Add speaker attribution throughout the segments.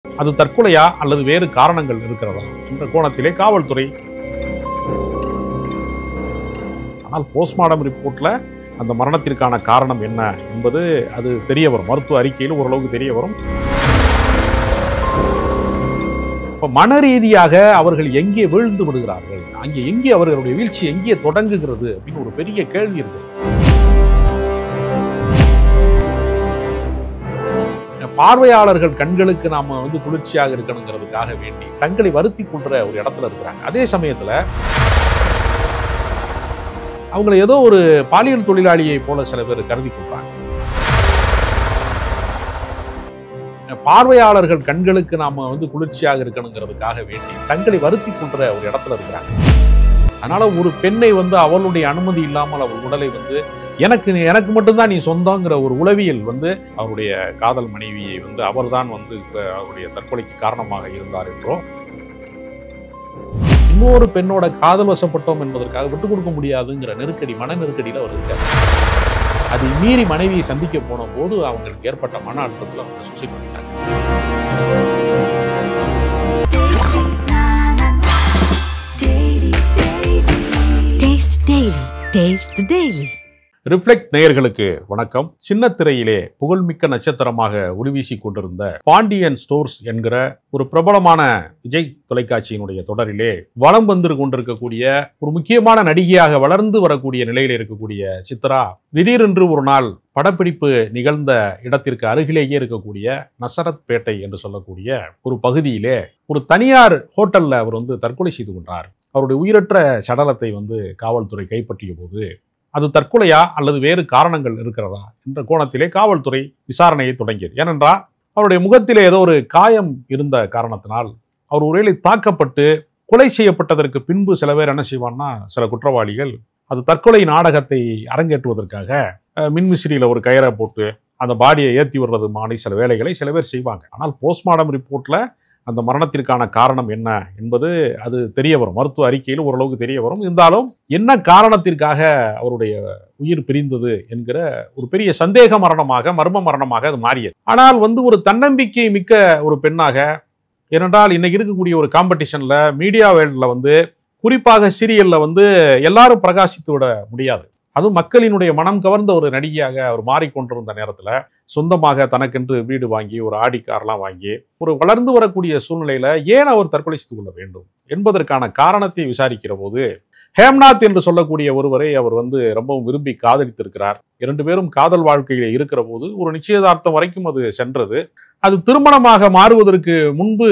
Speaker 1: அது தற்கொலையா அல்லது வேறு காரணங்கள் இருக்கிறதா என்ற கோணத்திலே காவல்துறை. ஆனால் போஸ்ட்மார்டம் ரிப்போர்ட்ல அந்த மரணத்திற்கான காரணம் என்ன என்பது அது தெரிய வரும். மருத்துவ அறிக்கையில் ஓரளவுக்கு தெரிய வரும். மன ரீதியாக அவர்கள் எங்கே வீழ்ந்து விடுகிறார்கள், அங்கே எங்கே அவர்களுடைய வீழ்ச்சி எங்கே தொடங்குகிறது அப்படின்னு ஒரு பெரிய கேள்வி இருக்கு. பார்வையாளர்கள் கண்களுக்கு நாம குளிர்ச்சியாக இருக்கணுங்கிறதுக்காக வேண்டி தங்களை வருத்தி கொள்ற ஒரு இடத்துல இருக்கிறாங்க. அதே சமயத்துல அவங்களை ஏதோ ஒரு பாலியல் தொழிலாளியை போல சில பேர் கருதி கொள்றாங்க. பார்வையாளர்கள் கண்களுக்கு நாம குளிர்ச்சியாக இருக்கணுங்கிறதுக்காக வேண்டி தங்களை வருத்தி கொள்ற ஒரு இடத்துல இருக்கிறாங்க. அதனால ஒரு பெண்ணை அவளுடைய அனுமதி இல்லாமல் அவள் உடலை எனக்கு மட்டும்தான் நீ சொந்தங்கிற ஒரு உளவியல் அவருடைய காதல் மனைவியை அவர்தான் அவருடைய தற்கொலைக்கு காரணமாக இருந்தார் என்றோ, இன்னொரு பெண்ணோட காதல் வசப்பட்டோம் என்பதற்காக விட்டுக் கொடுக்க முடியாதுங்கிற நெருக்கடி, மன நெருக்கடியில் அவர் இருக்கார். அதை மீறி மனைவியை சந்திக்க போன போது அவங்களுக்கு ஏற்பட்ட மன அழுத்தத்தில் அவங்க சூசைட் பண்ணிட்டாங்க. ரிஃப்ளெக்ட் நேயர்களுக்கு வணக்கம். சின்ன திரையிலே புகழ்மிக்க நட்சத்திரமாக ஒளிவீசி கொண்டிருந்த பாண்டியன் ஸ்டோர்ஸ் என்கிற ஒரு பிரபலமான விஜய் தொலைக்காட்சியினுடைய தொடரிலே வலம் வந்து கொண்டிருக்கக்கூடிய ஒரு முக்கியமான நடிகையாக வளர்ந்து வரக்கூடிய நிலையில் இருக்கக்கூடிய சித்ரா திடீரென்று ஒரு நாள் படப்பிடிப்பு நிகழ்ந்த இடத்திற்கு அருகிலேயே இருக்கக்கூடிய நசரத் பேட்டை என்று சொல்லக்கூடிய ஒரு பகுதியிலே ஒரு தனியார் ஹோட்டல்ல அவர் தற்கொலை செய்து கொண்டார். அவருடைய உயிரற்ற சடலத்தை காவல்துறை கைப்பற்றிய போது அது தற்கொலையா அல்லது வேறு காரணங்கள் இருக்கிறதா என்ற கோணத்திலே காவல்துறை விசாரணையை தொடங்கியது. ஏனென்றால் அவருடைய முகத்திலே ஏதோ ஒரு காயம் இருந்த காரணத்தினால் அவர் ஒருவேளை தாக்கப்பட்டு கொலை செய்யப்பட்டதற்கு பின்பு சில பேர் என்ன செய்வான்னா, சில குற்றவாளிகள் அது தற்கொலை நாடகத்தை அரங்கேற்றுவதற்காக மின்விசிறியில் ஒரு கயிறை போட்டு அந்த பாடியை ஏற்றி விடுறது மாதிரி சில வேலைகளை சில பேர் செய்வாங்க. ஆனால் போஸ்ட்மார்டம் ரிப்போர்ட்ல அந்த மரணத்திற்கான காரணம் என்ன என்பது அது தெரிய வரும். மருத்துவ அறிக்கையில் ஓரளவுக்கு தெரிய வரும். இருந்தாலும் என்ன காரணத்திற்காக அவருடைய உயிர் பிரிந்தது என்கிற ஒரு பெரிய சந்தேக மரணமாக, மர்ம மரணமாக அது மாறியது. ஆனால் ஒரு தன்னம்பிக்கை மிக்க ஒரு பெண்ணாக, ஏனென்றால் இன்னைக்கு இருக்கக்கூடிய ஒரு காம்படிஷன்ல மீடியா வேர்ல்ட்ல குறிப்பாக சீரியல்ல எல்லாரும் பிரகாசித்து விட முடியாது. அதுவும் மக்களினுடைய மனம் கவர்ந்த ஒரு நடிகையாக அவர் மாறிக்கொண்டிருந்த நேரத்துல சொந்தமாக தனக்கென்று வீடு வாங்கி ஒரு ஆடி கார்லாம் வாங்கி ஒரு வளர்ந்து வரக்கூடிய சூழ்நிலையில ஏன் அவர் தற்கொலை செய்து கொள்ள வேண்டும் என்பதற்கான காரணத்தை விசாரிக்கிற போது ஹேம்நாத் என்று சொல்லக்கூடிய ஒருவரை அவர் ரொம்பவும் விரும்பி காதலித்திருக்கிறார். 2 பேரும் காதல் வாழ்க்கையில இருக்கிற போது ஒரு நிச்சயதார்த்தம் வரைக்கும் அது சென்றது. அது திருமணமாக மாறுவதற்கு முன்பு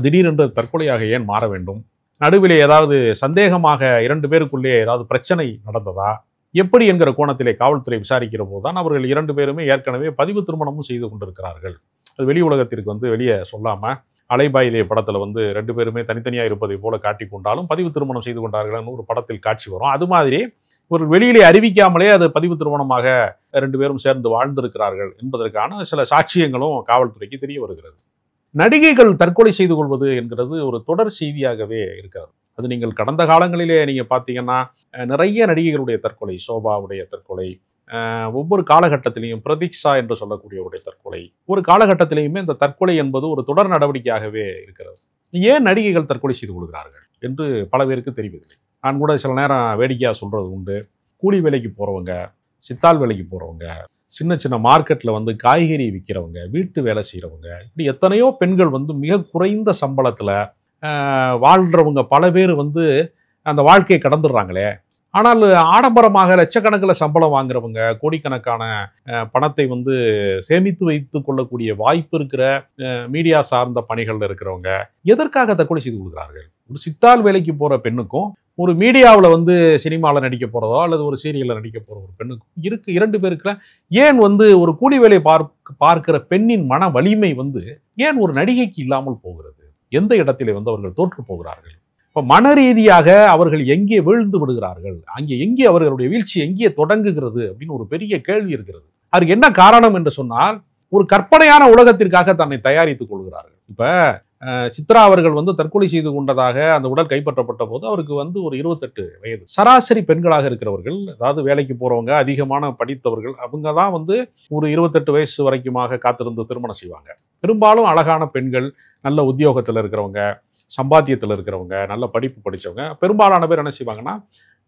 Speaker 1: திடீரென்று தற்கொலையாக ஏன் மாற வேண்டும்? நடுவிலே ஏதாவது சந்தேகமாக 2 பேருக்குள்ளே ஏதாவது பிரச்சனை நடந்ததா எப்படி என்கிற கோணத்திலே காவல்துறை விசாரிக்கிற போதுதான் அவர்கள் 2 பேருமே ஏற்கனவே பதிவு திருமணமும் செய்து கொண்டிருக்கிறார்கள். அது வெளி உலகத்திற்கு வெளியே சொல்லாம அலைபாயுதே படத்துல 2 பேருமே தனித்தனியா இருப்பதை போல காட்டி கொண்டாலும் பதிவு திருமணம் செய்து கொண்டார்கள் ஒரு படத்தில் காட்சி வரும். அது மாதிரி ஒரு வெளியிலே அறிவிக்காமலே அது பதிவு திருமணமாக 2 பேரும் சேர்ந்து வாழ்ந்திருக்கிறார்கள் என்பதற்கான சில சாட்சியங்களும் காவல்துறைக்கு தெரிய வருகிறது. நடிகைகள் தற்கொலை செய்து கொள்வது என்கிறது ஒரு தொடர் செய்தியாகவே இருக்கிறது. அது நீங்கள் கடந்த காலங்களிலே நீங்க பார்த்தீங்கன்னா நிறைய நடிகைகளுடைய தற்கொலை, சோபாவுடைய தற்கொலை, ஒவ்வொரு காலகட்டத்திலையும் பிரதீக்ஷா என்று சொல்லக்கூடியவருடைய தற்கொலை, ஒரு காலகட்டத்திலையுமே இந்த தற்கொலை என்பது ஒரு தொடர் நடவடிக்கையாகவே இருக்கிறது. ஏன் நடிகைகள் தற்கொலை செய்து கொள்கிறார்கள் என்று பல பேருக்கு தெரிவதில்லை. நான் கூட சில நேரம் வேடிக்கையாக சொல்றது உண்டு. கூலி வேலைக்கு போறவங்க, சித்தால் வேலைக்கு போறவங்க, சின்ன சின்ன மார்க்கெட்டில் காய்கறி விற்கிறவங்க, வீட்டு வேலை செய்கிறவங்க, இப்படி எத்தனையோ பெண்கள் மிக குறைந்த சம்பளத்தில் வாழ்கிறவங்க பல பேர் அந்த வாழ்க்கையை கடந்துடுறாங்களே. ஆனால் ஆடம்பரமாக லட்சக்கணக்கில் சம்பளம் வாங்குறவங்க, கோடிக்கணக்கான பணத்தை சேமித்து வைத்து கொள்ளக்கூடிய வாய்ப்பு இருக்கிற மீடியா சார்ந்த பணிகளில் இருக்கிறவங்க எதற்காக தற்கொலை செய்து கொள்கிறார்கள்? ஒரு சித்தால் வேலைக்கு போகிற பெண்ணுக்கும் ஒரு மீடியாவில் சினிமாவில் நடிக்க போகிறதோ அல்லது ஒரு சீரியலில் நடிக்க போகிற ஒரு பெண்ணுக்கும் 2 பேருக்குல ஏன் ஒரு கூலி வேலை பார்க்கிற பெண்ணின் மன வலிமை ஏன் ஒரு நடிகைக்கு இல்லாமல் போகிறது? எந்த இடத்திலே அவர்கள் தோற்று போகிறார்கள்? இப்போ மன ரீதியாக அவர்கள் எங்கே வீழ்ந்து விடுகிறார்கள், அங்கே எங்கே அவர்களுடைய வீழ்ச்சி எங்கே தொடங்குகிறது அப்படின்னு ஒரு பெரிய கேள்வி இருக்கிறது. அதுக்கு என்ன காரணம் என்று சொன்னால், ஒரு கற்பனையான உலகத்திற்காக தன்னை தயாரித்துக் கொள்கிறார்கள். இப்ப சித்ரா அவர்கள் வந்து தற்கொலை செய்து கொண்டதாக அந்த உடல் கைப்பற்றப்பட்ட போது அவருக்கு வந்து ஒரு 28 வயது. சராசரி பெண்களாக இருக்கிறவர்கள், அதாவது வேலைக்கு போறவங்க, அதிகமான படித்தவர்கள், அவங்க தான் வந்து ஒரு 28 வயசு வரைக்குமாக காத்திருந்து திருமணம் செய்வாங்க. பெரும்பாலும் அழகான பெண்கள், நல்ல உத்தியோகத்தில் இருக்கிறவங்க, சம்பாத்தியத்தில் இருக்கிறவங்க, நல்ல படிப்பு படித்தவங்க, பெரும்பாலான பேர் என்ன செய்வாங்கன்னா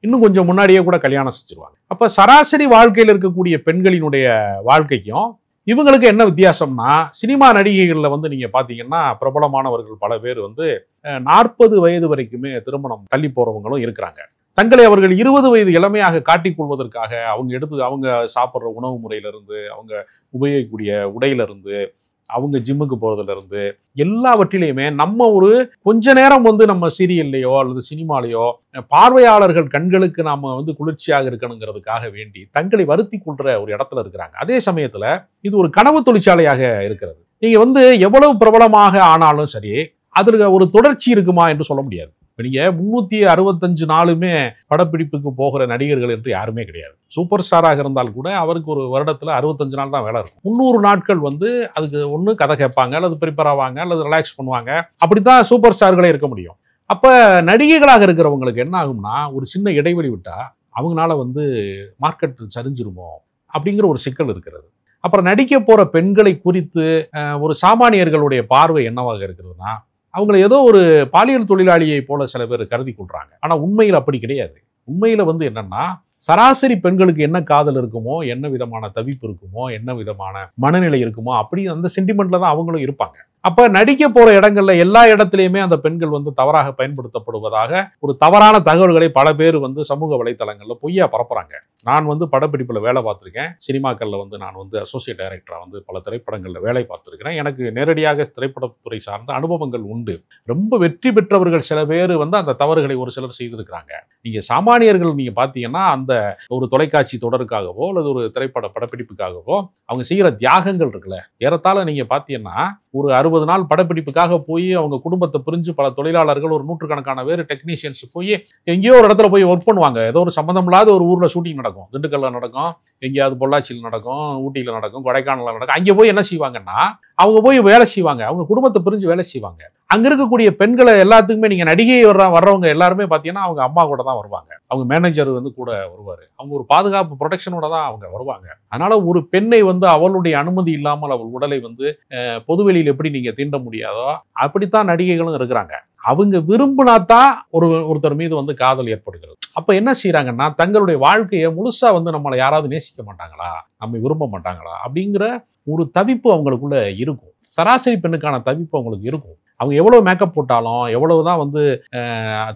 Speaker 1: இன்னும் கொஞ்சம் முன்னாடியே கூட கல்யாணம் செஞ்சிருவாங்க. அப்ப சராசரி வாழ்க்கையில் இருக்கக்கூடிய பெண்களினுடைய வாழ்க்கைக்கும் இவங்களுக்கு என்ன வித்தியாசம்னா, சினிமா நடிகைகளில் வந்து நீங்க பாத்தீங்கன்னா பிரபலமானவர்கள் பல பேர் வந்து 40 வயது வரைக்குமே திருமணம் தள்ளி போறவங்களும் இருக்கிறாங்க. தங்களை அவர்கள் 20 வயது இளமையாக காட்டிக் கொள்வதற்காக அவங்க சாப்பிட்ற உணவு முறையிலிருந்து, அவங்க உபயோகிக்கக்கூடிய உடையிலிருந்து, அவங்க ஜிம்முக்கு போறதுல இருந்து எல்லாவற்றிலையுமே நம்ம ஒரு கொஞ்ச நேரம் வந்து நம்ம சீரியல்லையோ அல்லது சினிமாலேயோ பார்வையாளர்கள் கண்களுக்கு நாம வந்து குளிர்ச்சியாக இருக்கணுங்கிறதுக்காக வேண்டி தங்களை வருத்தி கொள்ற ஒரு இடத்துல இருக்கிறாங்க. அதே சமயத்துல இது ஒரு கனவு தொழிற்சாலையாக இருக்கிறது. நீங்க வந்து எவ்வளவு பிரபலமாக ஆனாலும் சரி, அதுல ஒரு தொடர்ச்சி இருக்குமா என்று சொல்ல முடியாது. நீங்க 365 நாளுமே படப்பிடிப்புக்கு போகிற நடிகர்கள் என்று யாருமே கிடையாது. சூப்பர் ஸ்டாராக இருந்தால் கூட அவருக்கு ஒரு வருடத்துல 65 நாள் தான் வேலை இருக்கும். 300 நாட்கள் வந்து அதுக்கு ஒண்ணு கதை கேட்பாங்க, அல்லது ப்ரிப்பேர் ஆவாங்க, அல்லது ரிலாக்ஸ் பண்ணுவாங்க. அப்படித்தான் சூப்பர் ஸ்டார்களே இருக்க முடியும். அப்ப நடிகைகளாக இருக்கிறவங்களுக்கு என்ன ஆகும்னா, ஒரு சின்ன இடைவெளி விட்டா அவங்களால வந்து மார்க்கெட் சரிஞ்சிருமோ அப்படிங்கிற ஒரு சிக்கல் இருக்கிறது. அப்புறம் நடிக்க போற பெண்களை குறித்து ஒரு சாமானியர்களுடைய பார்வை என்னவாக இருக்கிறதுனா, அவங்களை ஏதோ ஒரு பாலியல் தொழிலாளியை போல சில பேர் கருதி கொள்றாங்க. ஆனா உண்மையில் அப்படி கிடையாது. உண்மையில வந்து என்னன்னா, சராசரி பெண்களுக்கு என்ன காதல் இருக்குமோ, என்ன விதமான தவிப்பு இருக்குமோ, என்ன விதமான மனநிலை இருக்குமோ, அப்படி அந்த சென்டிமெண்ட்ல தான் அவங்களும் இருப்பாங்க. அப்ப நடிக்க போற இடங்கள்ல எல்லா இடத்துலயுமே அந்த பெண்கள் வந்து தவறாக பயன்படுத்தப்படுவதாக ஒரு தவறான தகவல்களை பல பேர் வந்து சமூக வலைத்தளங்கள்ல பொய்யா பரப்புறாங்க. நான் வந்து படப்பிடிப்புல வேலை பார்த்திருக்கேன். சினிமாக்கள்ல வந்து நான் வந்து அசோசியேட் டைரக்டரா வந்து பல திரைப்படங்கள்ல வேலை பார்த்திருக்கிறேன். எனக்கு நேரடியாக திரைப்படத்துறை சார்ந்த அனுபவங்கள் உண்டு. ரொம்ப வெற்றி பெற்றவர்கள் சில பேர் வந்து அந்த தவறுகளை ஒரு சிலர் செய்திருக்கிறாங்க. நீங்க சாமானியர்கள் நீங்க பாத்தீங்கன்னா, அந்த ஒரு தொலைக்காட்சி தொடருக்காகவோ அல்லது ஒரு திரைப்பட படப்பிடிப்புக்காகவோ அவங்க செய்யற தியாகங்கள் இருக்குல்ல, ஏறத்தாழ நீங்க பாத்தீங்கன்னா ஒரு 60 நாள் படப்பிடிப்புக்காக போய் அவங்க குடும்பத்தை பிரிஞ்சு பல தொழிலாளர்கள், ஒரு 100கணக்கான பேர் டெக்னீஷியன்ஸ் போய் எங்கேயோ ஒரு இடத்துல போய் ஒர்க் பண்ணுவாங்க. ஏதோ ஒரு சம்பந்தம் இல்லாத ஒரு ஊர்ல ஷூட்டிங் நடக்கும், திண்டுக்கல்ல நடக்கும், எங்கேயாவது பொள்ளாச்சியில் நடக்கும், ஊட்டியில் நடக்கும், கொடைக்கானல நடக்கும். அங்கே போய் என்ன செய்வாங்கன்னா, அவங்க போய் வேலை செய்வாங்க, அவங்க குடும்பத்தை பிரிஞ்சு வேலை செய்வாங்க. அங்க இருக்கக்கூடிய பெண்களை எல்லாத்துக்குமே நீங்க நடிகை வர்றவங்க எல்லாருமே பாத்தீங்கன்னா அவங்க அம்மா கூட தான் வருவாங்க. அவங்க மேனேஜர் வந்து கூட வருவாரு. அவங்க ஒரு பாதுகாப்பு ப்ரொடெக்ஷனோட தான் அவங்க வருவாங்க. அதனால ஒரு பெண்ணை வந்து அவளுடைய அனுமதி இல்லாமல் அவள் உடலை வந்து பொதுவெளியில் எப்படி நீங்க தீண்ட முடியாதோ அப்படித்தான் நடிகைகளும் இருக்கிறாங்க. அவங்க விரும்பினாதான் ஒருத்தர் மீது வந்து காதல் ஏற்படுகிறது. அப்ப என்ன செய்யறாங்கன்னா, தங்களுடைய வாழ்க்கையை முழுசா வந்து நம்மளை யாராவது நேசிக்க மாட்டாங்களா, நம்ம விரும்ப மாட்டாங்களா அப்படிங்கிற ஒரு தவிப்பு அவங்களுக்குள்ள இருக்கும். சராசரி பெண்ணுக்கான தவிப்பு அவங்களுக்கு இருக்கும். அவங்க எவ்வளவு மேக்கப் போட்டாலும், எவ்வளவுதான் வந்து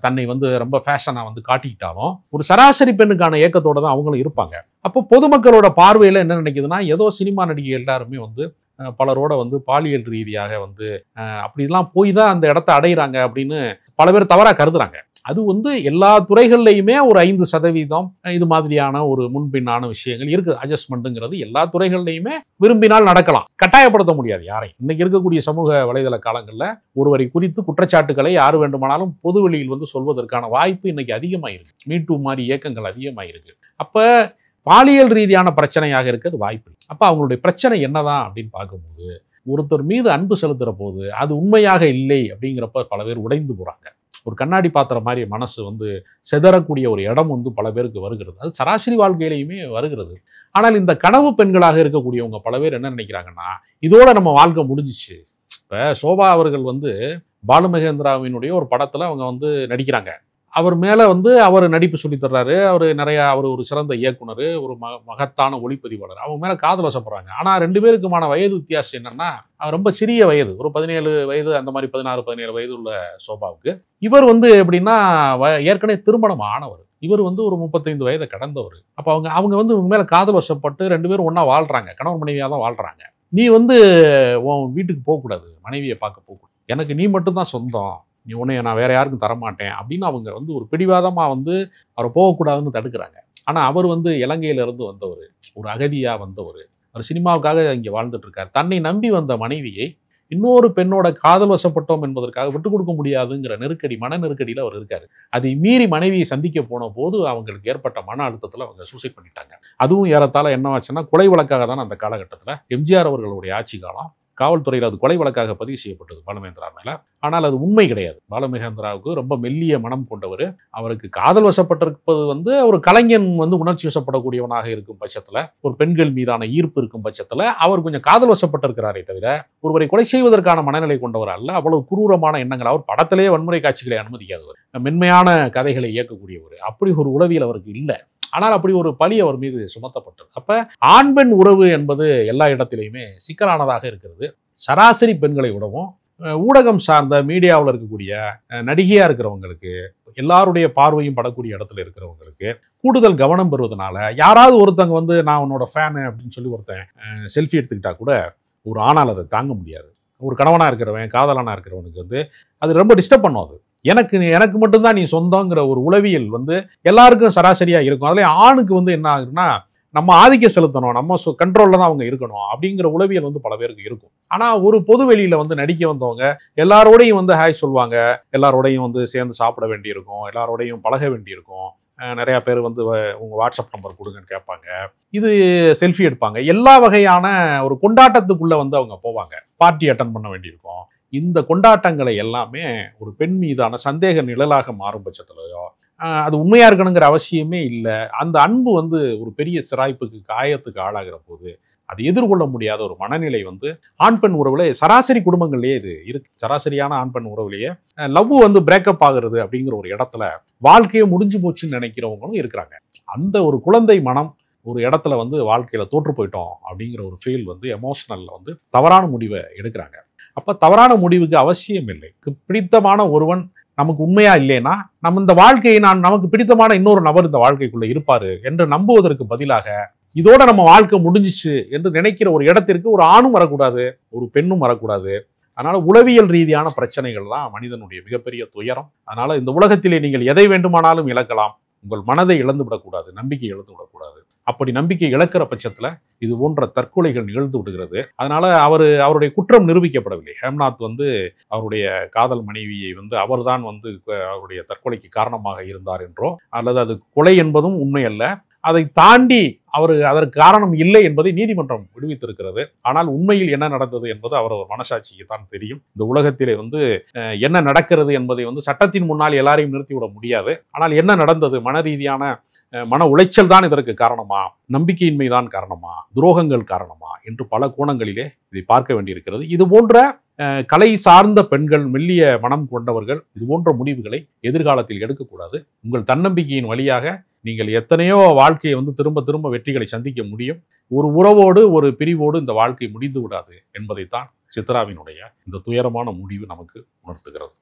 Speaker 1: தன்னை வந்து ரொம்ப ஃபேஷனா வந்து காட்டிக்கிட்டாலும், ஒரு சராசரி பெண்ணுக்கான ஏக்கத்தோட தான் அவங்களும் இருப்பாங்க. அப்போ பொதுமக்களோட பார்வையில என்ன நினைக்குதுன்னா, ஏதோ சினிமா நடிகை எல்லாருமே வந்து பலரோட வந்து பாலியல் ரீதியாக வந்து அப்படிலாம் போய் தான் அந்த இடத்த அடைகிறாங்க அப்படின்னு பல பேர் தவறா கருதுறாங்க. அது வந்து எல்லா துறைகள்லையுமே ஒரு 5% இது மாதிரியான ஒரு முன்பின்னான விஷயங்கள் இருக்கு. அட்ஜஸ்ட்மெண்ட்டுங்கிறது எல்லா துறைகள்லையுமே விரும்பினால் நடக்கலாம், கட்டாயப்படுத்த முடியாது யாரையும். இன்னைக்கு இருக்கக்கூடிய சமூக வலைதள காலங்களில் ஒருவரை குறித்து குற்றச்சாட்டுகளை யார் வேண்டுமானாலும் பொதுவெளியில் வந்து சொல்வதற்கான வாய்ப்பு இன்னைக்கு அதிகமாயிருக்கு. மீட்டூ மாதிரி இயக்கங்கள் அதிகமாயிருக்கு. அப்ப பாலியல் ரீதியான பிரச்சனையாக இருக்கிறது வாய்ப்பு. அப்ப அவங்களுடைய பிரச்சனை என்னதான் அப்படின்னு பார்க்கும்போது, ஒருத்தர் மீது அன்பு செலுத்துற போது அது உண்மையாக இல்லை அப்படிங்கிறப்ப பல பேர் உடைந்து போறாங்க. ஒரு கண்ணாடி பாத்திரம் மாதிரி மனசு வந்து செதறக்கூடிய ஒரு இடம் வந்து பல பேருக்கு வருகிறது. அது சராசரி வாழ்க்கையிலையுமே வருகிறது. ஆனால் இந்த கனவு பெண்களாக இருக்கக்கூடியவங்க பல பேர் என்ன நினைக்கிறாங்கன்னா, இதோட நம்ம வாழ்க்கை முடிஞ்சிச்சு. இப்ப சோபா அவர்கள் வந்து பாலுமகேந்திராவினுடைய ஒரு படத்துல அவங்க வந்து நடிக்கிறாங்க. அவர் மேல வந்து அவர் நடிப்பு சொல்லி தர்றாரு. அவர் ஒரு சிறந்த இயக்குனர், ஒரு மகத்தான ஒளிப்பதிவாளர். அவங்க மேல காதல் வசப்படுறாங்க. ஆனா 2 பேருக்குமான வயது வித்தியாசம் என்னன்னா, ரொம்ப சிறிய வயது, ஒரு 17 வயது அந்த மாதிரி 16, 17 வயது உள்ள சோபாவுக்கு. இவர் வந்து எப்படின்னா ஏற்கனவே திருமணம் ஆனவர். இவர் வந்து ஒரு 35 வயதை கடந்தவர். அப்ப அவங்க வந்து இவங்க மேல காதல் வசப்பட்டு 2 பேரும் ஒன்னா வாழ்றாங்க, கணவன் மனைவியா தான் வாழ்றாங்க. நீ வந்து உன் வீட்டுக்கு போகக்கூடாது, மனைவியை பார்க்க போகக்கூடாது, எனக்கு நீ மட்டும் தான் சொந்தம், நீ உன்னைய நான் வேற யாருக்கும் தரமாட்டேன் அப்படின்னு அவங்க வந்து ஒரு பிடிவாதமா வந்து அவரை போகக்கூடாதுன்னு தடுக்கிறாங்க. ஆனா அவர் வந்து இலங்கையில இருந்து வந்தவர், ஒரு அகதியா வந்தவர், அவர் சினிமாவுக்காக இங்க வாழ்ந்துட்டு இருக்காரு. தன்னை நம்பி வந்த மனைவியை இன்னொரு பெண்ணோட காதல் வசப்பட்டோம் என்பதற்காக விட்டுக் கொடுக்க முடியாதுங்கிற மன நெருக்கடியில் அவர் இருக்காரு. அதை மீறி மனைவியை சந்திக்க போன போது அவங்களுக்கு ஏற்பட்ட மன அழுத்தத்தில் அவங்க சூசைட் பண்ணிட்டாங்க. அதுவும் ஏறத்தாழ என்னவாச்சுன்னா, கொலை வழக்காக தான் அந்த காலகட்டத்தில் எம்ஜிஆர் அவர்களுடைய ஆட்சி காலம் காவல்துறையில் அது கொலை வழக்காக பதிவு செய்யப்பட்டது பாலுமகேந்திரா மேல. ஆனால் அது உண்மை கிடையாது. பாலுமகேந்திராவுக்கு ரொம்ப மெல்லிய மனம் கொண்டவர். அவருக்கு காதல் வசப்பட்டிருப்பது ஒரு கலைஞன் உணர்ச்சி வசப்படக்கூடியவனாக இருக்கும் பட்சத்தில், ஒரு பெண்கள் மீதான ஈர்ப்பு இருக்கும் பட்சத்தில் அவர் கொஞ்சம் காதல் வசப்பட்டிருக்கிறாரே தவிர ஒருவரை கொலை செய்வதற்கான மனநிலை கொண்டவர் அல்ல. அவ்வளவு குரூரமான எண்ணங்கள், அவர் படத்திலேயே வன்முறை காட்சிகளை அனுமதிக்காதவர், மென்மையான கதைகளை இயக்கக்கூடியவர். அப்படி ஒரு உளவியல் அவருக்கு இல்லை. ஆனால் அப்படி ஒரு பழி அவர் மீது சுமத்தப்பட்டது. அப்ப ஆண் பெண் உறவு என்பது எல்லா இடத்திலையுமே சிக்கலானதாக இருக்கிறது. சராசரி பெண்களை விடவும் ஊடகம் சார்ந்த மீடியாவில் இருக்கக்கூடிய நடிகையா இருக்கிறவங்களுக்கு, எல்லாருடைய பார்வையும் படக்கூடிய இடத்துல இருக்கிறவங்களுக்கு கூடுதல் கவனம் பெறுவதனால, யாராவது ஒருத்தங்க நான் உன்னோட ஃபேனு அப்படின்னு சொல்லி ஒருத்தன் செல்ஃபி எடுத்துக்கிட்டா கூட ஒரு ஆணால் அதை தாங்க முடியாது. ஒரு கணவனா இருக்கிறவன், காதலனா இருக்கிறவனுக்கு அது ரொம்ப டிஸ்டர்ப் பண்ணும். அது எனக்கு மட்டும்தான் நீ சொந்தங்கிற ஒரு உளவியல் எல்லாருக்கும் சராசரியா இருக்கும். அதுல ஆணுக்கு என்ன ஆகுதுன்னா, நம்ம ஆதிக்கம் செலுத்தணும், நம்ம கண்ட்ரோல்ல தான் அவங்க இருக்கணும் அப்படிங்கிற உளவியல் பல பேருக்கு இருக்கும். ஆனா ஒரு பொது வெளியில நடிக்க வந்தவங்க எல்லாரோடையும் ஹாய் சொல்லுவாங்க, எல்லாரோடையும் சேர்ந்து சாப்பிட வேண்டியிருக்கும், எல்லாரோடையும் பழக வேண்டியிருக்கும். நிறைய பேர் உங்க வாட்ஸ்அப் நம்பர் கொடுங்கன்னு கேட்பாங்க, இது செல்ஃபி எடுப்பாங்க, எல்லா வகையான ஒரு கொண்டாட்டத்துக்குள்ள அவங்க போவாங்க, பார்ட்டி அட்டன் பண்ண வேண்டியிருக்கும். இந்த கொண்டாட்டங்களை எல்லாமே ஒரு பெண் மீதான சந்தேக நிழலாக மாறும் பட்சத்திலையோ, அது உண்மையா இருக்கணுங்கிற அவசியமே இல்லை. அந்த அன்பு ஒரு பெரிய சிராய்ப்புக்கு, காயத்துக்கு ஆளாகிற போது அது எதிர்கொள்ள முடியாத ஒரு மனநிலை ஆண் பெண் உறவுல சராசரி குடும்பங்கள்லயே இது இருக்கு. சராசரியான ஆண் பெண் உறவுலயே லவ் பிரேக்கப் ஆகுறது அப்படிங்கிற ஒரு இடத்துல வாழ்க்கையே முடிஞ்சு போச்சுன்னு நினைக்கிறவங்களும் இருக்கிறாங்க. அந்த ஒரு குழந்தை மனம் ஒரு இடத்துல வாழ்க்கையில தோற்று போயிட்டோம் அப்படிங்கிற ஒரு ஃபீல் எமோஷனல்ல தவறான முடிவை எடுக்கிறாங்க. அப்ப தவறான முடிவுக்கு அவசியம் இல்லை. பிடித்தமான ஒருவன் நமக்கு உண்மையா இல்லைன்னா, நம்ம இந்த வாழ்க்கையை நமக்கு பிடித்தமான இன்னொரு நபர் இந்த வாழ்க்கைக்குள்ள இருப்பாரு என்று நம்புவதற்கு பதிலாக, இதோட நம்ம வாழ்க்கை முடிஞ்சிச்சு என்று நினைக்கிற ஒரு இடத்திற்கு ஒரு ஆணும் வரக்கூடாது, ஒரு பெண்ணும் வரக்கூடாது. அதனால உளவியல் ரீதியான பிரச்சனைகள் தான் மனிதனுடைய மிகப்பெரிய துயரம். அதனால இந்த உலகத்திலே நீங்கள் எதை வேண்டுமானாலும் இழக்கலாம், உங்கள் மனதை இழந்து விடக்கூடாது, நம்பிக்கை இழந்து விடக்கூடாது. அப்படி நம்பிக்கை இழக்கிற பட்சத்துல இது போன்ற தற்கொலைகள் நிகழ்ந்து விடுகிறது. அதனால அவருடைய குற்றம் நிரூபிக்கப்படவில்லை. ஹேம்நாத் அவருடைய காதல் மனைவியை அவர்தான் அவருடைய தற்கொலைக்கு காரணமாக இருந்தார் என்றோ, அல்லது அது கொலை என்பதும் உண்மை அல்ல, அதை தாண்டி அதற்கு காரணம் இல்லை என்பதை நீதிமன்றம் விடுவித்திருக்கிறது. ஆனால் உண்மையில் என்ன நடந்தது என்பது அவர் மனசாட்சிக்கு தான் தெரியும். இந்த உலகத்திலே என்ன நடக்கிறது என்பதை சட்டத்தின் முன்னால் எல்லாரையும் நிறுத்திவிட முடியாது. ஆனால் என்ன நடந்தது, மன ரீதியான மன உளைச்சல் தான் இதற்கு காரணமா, நம்பிக்கையின்மை தான் காரணமா, துரோகங்கள் காரணமா என்று பல கோணங்களிலே இதை பார்க்க வேண்டியிருக்கிறது. இது போன்ற கலை சார்ந்த பெண்கள், மெல்லிய மனம் கொண்டவர்கள் இது போன்ற முடிவுகளை எதிர்காலத்தில் எடுக்கக்கூடாது. உங்கள் தன்னம்பிக்கையின் வழியாக நீங்கள் எத்தனையோ வாழ்க்கையை திரும்ப திரும்ப வெற்றிகளை சந்திக்க முடியும். ஒரு உறவோடு, ஒரு பிரிவோடு இந்த வாழ்க்கை முடிந்து விடாது என்பதைத்தான் சித்ராவினுடைய இந்த துயரமான முடிவு நமக்கு உணர்த்துகிறது.